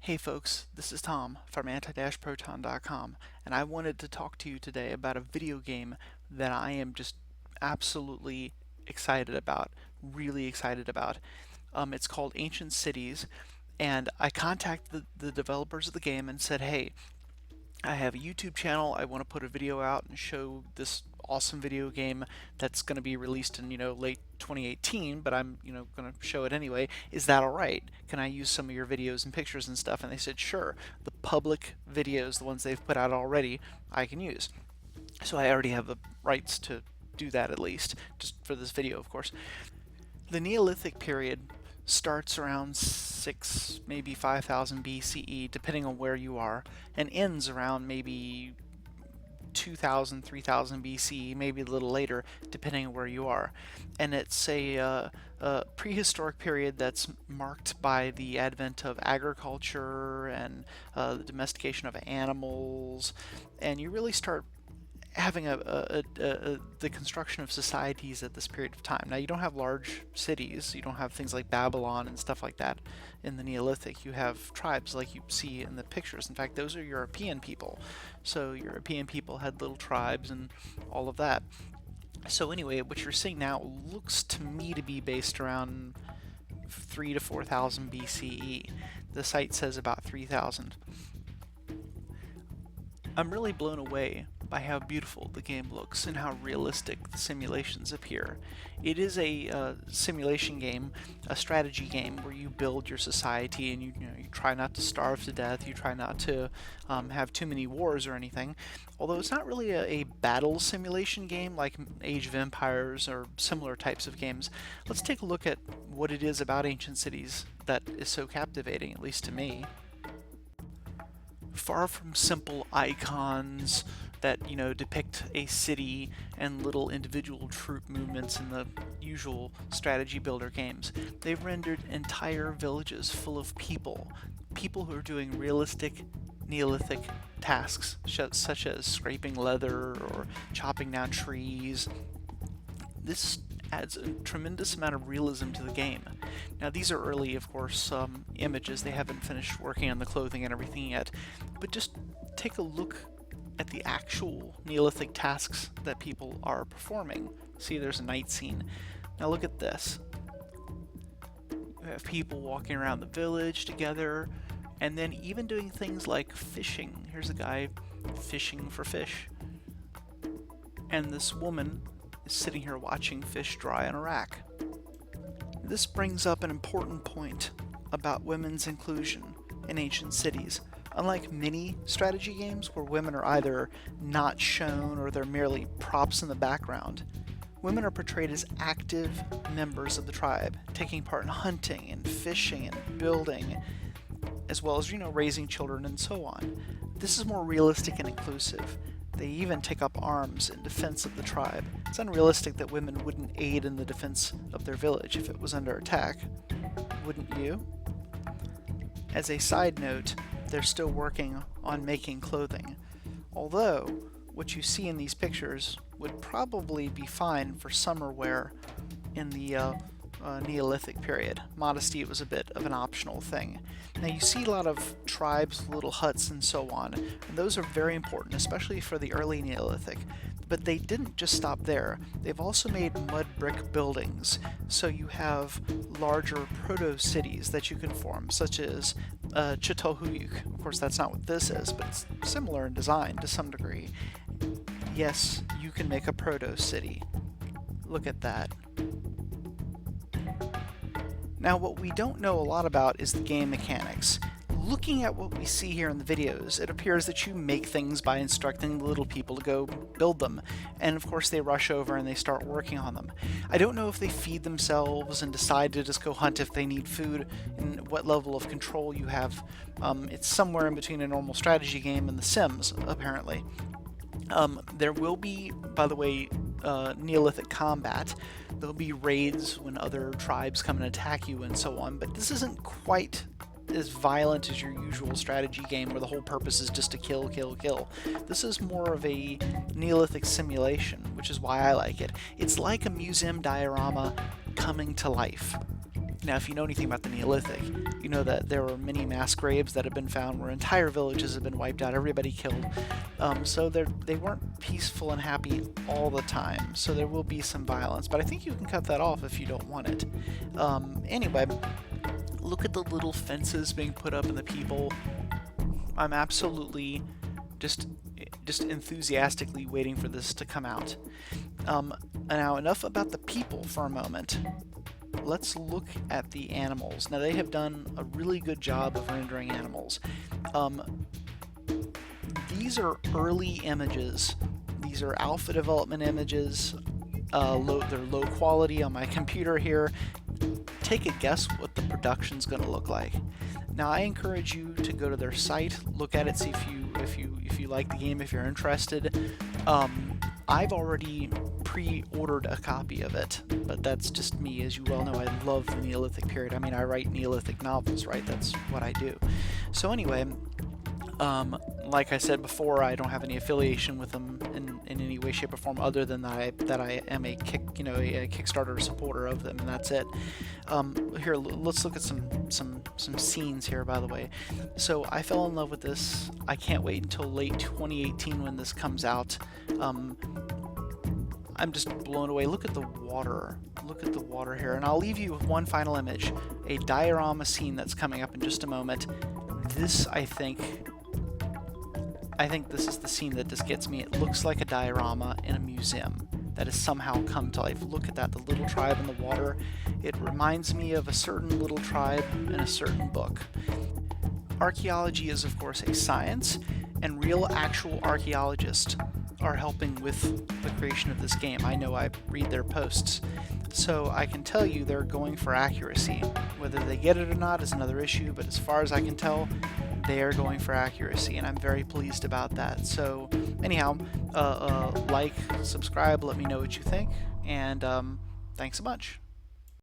Hey folks, this is Tom from anti-proton.com, and I wanted to talk to you today about a video game that I am just absolutely excited about, really excited about. It's called Ancient Cities, and I contacted the developers of the game and said, hey, I have a YouTube channel. I want to put a video out and show this awesome video game that's going to be released in, late 2018, but I'm, going to show it anyway. Is that all right? Can I use some of your videos and pictures and stuff? And they said, sure. The public videos, the ones they've put out already, I can use. So I already have the rights to do that, at least, just for this video, of course. The Neolithic period starts around 6, maybe 5000 BCE, depending on where you are, and ends around maybe 2000, 3000 BCE, maybe a little later, depending on where you are. And it's a prehistoric period that's marked by the advent of agriculture and the domestication of animals, and you really start having the construction of societies at this period of time. Now, you don't have large cities, you don't have things like Babylon and stuff like that in the Neolithic. You have tribes like you see in the pictures. In fact, those are European people. So European people had little tribes and all of that. So anyway, what you're seeing now looks to me to be based around 3 to 4000 BCE. The site says about 3000. I'm really blown away by how beautiful the game looks and how realistic the simulations appear. It is a simulation game, a strategy game where you build your society and you try not to starve to death, you try not to have too many wars or anything. Although it's not really a battle simulation game like Age of Empires or similar types of games. Let's take a look at what it is about Ancient Cities that is so captivating, at least to me. Far from simple icons that depict a city and little individual troop movements in the usual strategy builder games, they've rendered entire villages full of people who are doing realistic Neolithic tasks such as scraping leather or chopping down trees. This adds a tremendous amount of realism to the game. Now, these are early, of course, images. They haven't finished working on the clothing and everything yet, but just take a look at the actual Neolithic tasks that people are performing. See, there's a night scene. Now look at this. You have people walking around the village together, and then even doing things like fishing. Here's a guy fishing for fish. And this woman is sitting here watching fish dry on a rack. This brings up an important point about women's inclusion in ancient cities. Unlike many strategy games where women are either not shown or they're merely props in the background, women are portrayed as active members of the tribe, taking part in hunting and fishing and building, as well as, raising children and so on. This is more realistic and inclusive. They even take up arms in defense of the tribe. It's unrealistic that women wouldn't aid in the defense of their village if it was under attack. Wouldn't you? As a side note, they're still working on making clothing. Although, what you see in these pictures would probably be fine for summer wear in the Neolithic period. Modesty was a bit of an optional thing. Now, you see a lot of tribes, little huts, and so on, and those are very important, especially for the early Neolithic. But they didn't just stop there. They've also made mud brick buildings, so you have larger proto-cities that you can form, such as Çatalhöyük. Of course, that's not what this is, but it's similar in design to some degree. Yes, you can make a proto-city. Look at that. Now, what we don't know a lot about is the game mechanics. Looking at what we see here in the videos, it appears that you make things by instructing the little people to go build them, and of course they rush over and they start working on them. I don't know if they feed themselves and decide to just go hunt if they need food, and what level of control you have. It's somewhere in between a normal strategy game and The Sims, apparently. There will be, by the way, Neolithic combat. There'll be raids when other tribes come and attack you and so on, but this isn't quite as violent as your usual strategy game where the whole purpose is just to kill, kill, kill. This is more of a Neolithic simulation, which is why I like it. It's like a museum diorama coming to life. Now, if you know anything about the Neolithic, you know that there were many mass graves that have been found where entire villages have been wiped out, everybody killed. So they weren't peaceful and happy all the time. So there will be some violence, but I think you can cut that off if you don't want it. Anyway, look at the little fences being put up and the people. I'm absolutely just enthusiastically waiting for this to come out. Now, enough about the people for a moment. Let's look at the animals. Now, they have done a really good job of rendering animals. These are early images. These are alpha development images. They're low quality on my computer here. Take a guess what the production's going to look like. Now, I encourage you to go to their site, look at it, see if you like the game, if you're interested. I've already pre-ordered a copy of it, but that's just me. As you well know, I love the Neolithic period. I mean, I write Neolithic novels, right? That's what I do. So anyway, like I said before, I don't have any affiliation with them in any way, shape, or form, other than that I am a Kickstarter supporter of them, and that's it. Here, let's look at some scenes here, by the way. So I fell in love with this. I can't wait until late 2018 when this comes out. I'm just blown away. Look at the water. Look at the water here. And I'll leave you with one final image, a diorama scene that's coming up in just a moment. This, I think this is the scene that just gets me. It looks like a diorama in a museum that has somehow come to life. Look at that, the little tribe in the water. It reminds me of a certain little tribe in a certain book. Archaeology is, of course, a science, and real, actual archaeologists are helping with the creation of this game. I know, I read their posts. So I can tell you they're going for accuracy. Whether they get it or not is another issue, but as far as I can tell, they are going for accuracy, and I'm very pleased about that. So anyhow, like, subscribe, let me know what you think, and thanks so much.